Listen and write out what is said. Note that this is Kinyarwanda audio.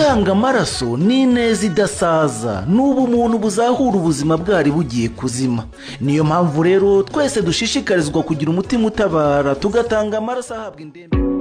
gutanga amaraso ni ineza idasaza, n'ubu umuntu buzahura ubuzima bwari bugiye kuzima. Niyo mpamvu rero twese dushishikarizwa kugira umutima utabara, tugatanga amaraso ahabwa indembe.